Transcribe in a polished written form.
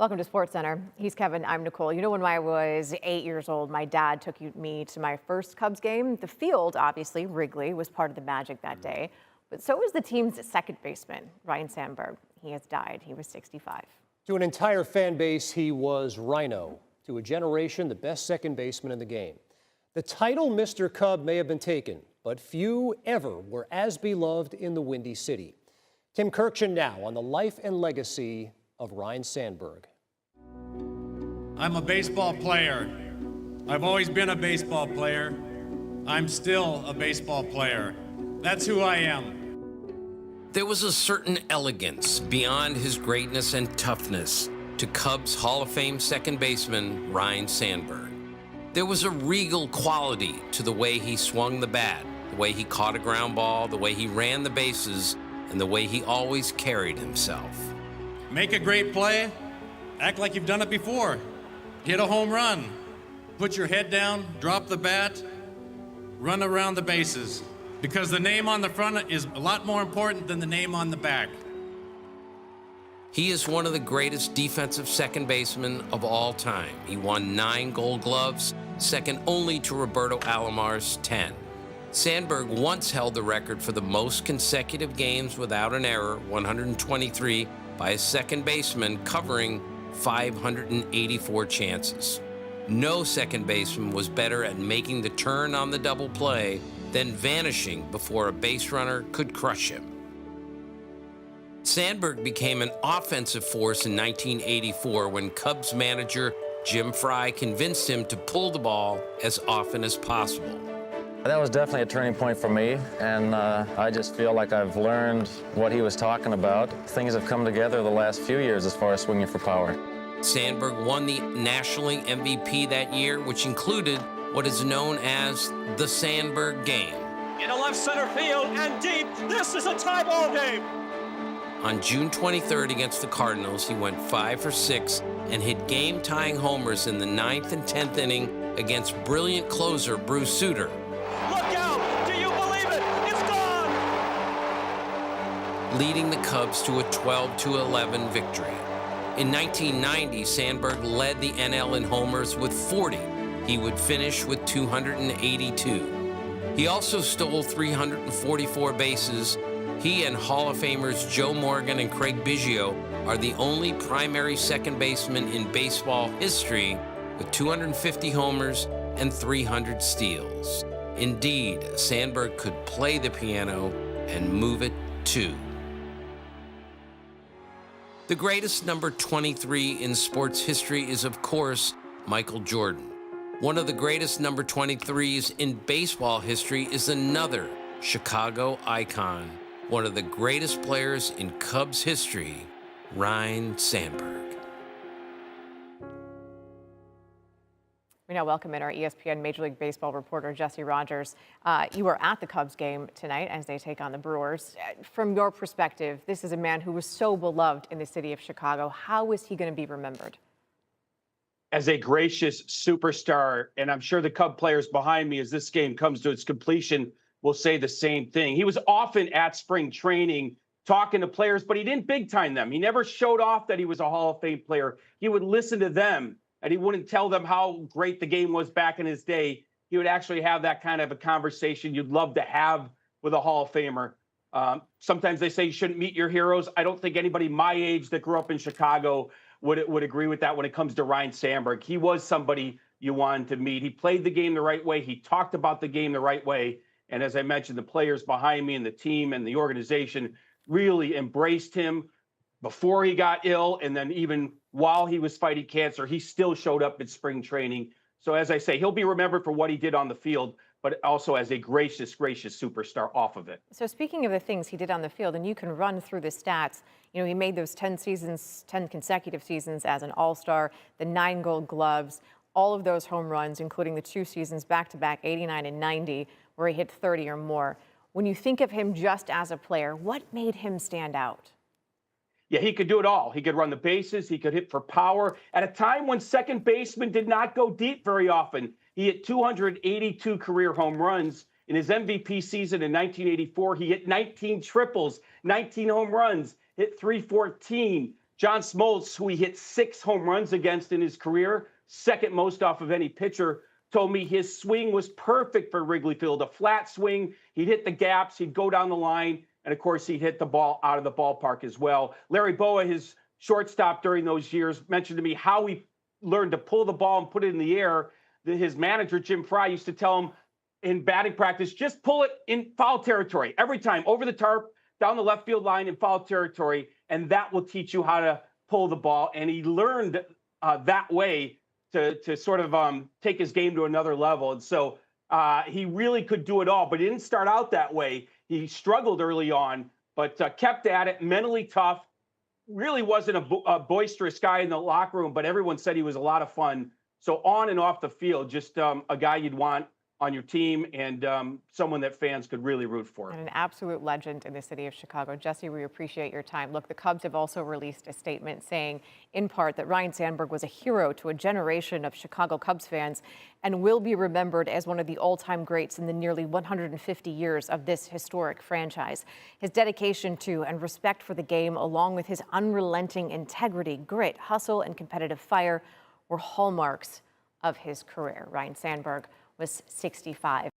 Welcome to SportsCenter. He's Kevin. I'm Nicole. You know, when I was 8 years old, my dad took me to my first Cubs game. The field, obviously, Wrigley, was part of the magic that day. But so was the team's second baseman, Ryne Sandberg. He has died. He was 65. To an entire fan base, he was Rhino. To a generation, the best second baseman in the game. The title Mr. Cub may have been taken, but few ever were as beloved in the Windy City. Tim Kirkshin now on the life and legacy of Ryne Sandberg. I'm a baseball player. I've always been a baseball player. I'm still a baseball player. That's who I am. There was a certain elegance beyond his greatness and toughness to Cubs Hall of Fame second baseman Ryne Sandberg. There was a regal quality to the way he swung the bat, the way he caught a ground ball, the way he ran the bases, and the way he always carried himself. Make a great play, act like you've done it before. Hit a home run, put your head down, drop the bat, run around the bases. Because the name on the front is a lot more important than the name on the back. He is one of the greatest defensive second basemen of all time. He won 9 Gold Gloves, second only to Roberto Alomar's 10. Sandberg once held the record for the most consecutive games without an error, 123, by a second baseman, covering 584 chances. No second baseman was better at making the turn on the double play than vanishing before a base runner could crush him. Sandberg became an offensive force in 1984 when Cubs manager Jim Frey convinced him to pull the ball as often as possible. That was definitely a turning point for me, and I just feel like I've learned what he was talking about. Things have come together the last few years as far as swinging for power. Sandberg won the National League MVP that year, which included what is known as the Sandberg game. In a left center field and deep, this is a tie ball game. On June 23rd against the Cardinals, he went 5 for 6 and hit game-tying homers in the 9th and 10th inning against brilliant closer Bruce Sutter. Look out! Do you believe it? It's gone! Leading the Cubs to a 12-11 victory. In 1990, Sandberg led the NL in homers with 40. He would finish with 282. He also stole 344 bases. He and Hall of Famers Joe Morgan and Craig Biggio are the only primary second basemen in baseball history with 250 homers and 300 steals. Indeed, Sandberg could play the piano and move it too. The greatest number 23 in sports history is, of course, Michael Jordan. One of the greatest number 23s in baseball history is another Chicago icon, one of the greatest players in Cubs history, Ryne Sandberg. We now welcome in our ESPN Major League Baseball reporter, Jesse Rogers. You were at the Cubs game tonight as they take on the Brewers. From your perspective, this is a man who was so beloved in the city of Chicago. How is he going to be remembered? As a gracious superstar, and I'm sure the Cub players behind me, as this game comes to its completion, will say the same thing. He was often at spring training talking to players, but he didn't big-time them. He never showed off that he was a Hall of Fame player. He would listen to them, and he wouldn't tell them how great the game was back in his day. He would actually have that kind of a conversation you'd love to have with a Hall of Famer. Sometimes they say you shouldn't meet your heroes. I don't think anybody my age that grew up in Chicago would agree with that when it comes to Ryne Sandberg. He was somebody you wanted to meet. He played the game the right way. He talked about the game the right way. And as I mentioned, the players behind me and the team and the organization really embraced him before he got ill. And then even while he was fighting cancer, he still showed up at spring training. So as I say, he'll be remembered for what he did on the field, but also as a gracious, gracious superstar off of it. So speaking of the things he did on the field, and you can run through the stats, you know, he made those 10 consecutive seasons as an All-Star, the 9 Gold Gloves, all of those home runs, including the 2 seasons back-to-back, 89 and 90, where he hit 30 or more. When you think of him just as a player, what made him stand out? Yeah, he could do it all. He could run the bases. He could hit for power. At a time when second baseman did not go deep very often, he hit 282 career home runs. In his MVP season in 1984, he hit 19 triples, 19 home runs, hit 314. John Smoltz, who he hit 6 home runs against in his career, second most off of any pitcher, told me his swing was perfect for Wrigley Field. A flat swing, he'd hit the gaps, he'd go down the line, and of course, he'd hit the ball out of the ballpark as well. Larry Boa, his shortstop during those years, mentioned to me how he learned to pull the ball and put it in the air. His manager, Jim Fry, used to tell him in batting practice, just pull it in foul territory every time, over the tarp, down the left field line in foul territory, and that will teach you how to pull the ball. And he learned that way to sort of take his game to another level. And so he really could do it all, but he didn't start out that way. He struggled early on, but kept at it, mentally tough. Really wasn't a boisterous guy in the locker room, but everyone said he was a lot of fun. So on and off the field, just a guy you'd want on your team and someone that fans could really root for. And an absolute legend in the city of Chicago. Jesse, we appreciate your time. Look, the Cubs have also released a statement saying, in part, that Ryne Sandberg was a hero to a generation of Chicago Cubs fans and will be remembered as one of the all-time greats in the nearly 150 years of this historic franchise. His dedication to and respect for the game, along with his unrelenting integrity, grit, hustle, and competitive fire, were hallmarks of his career. Ryne Sandberg was 65.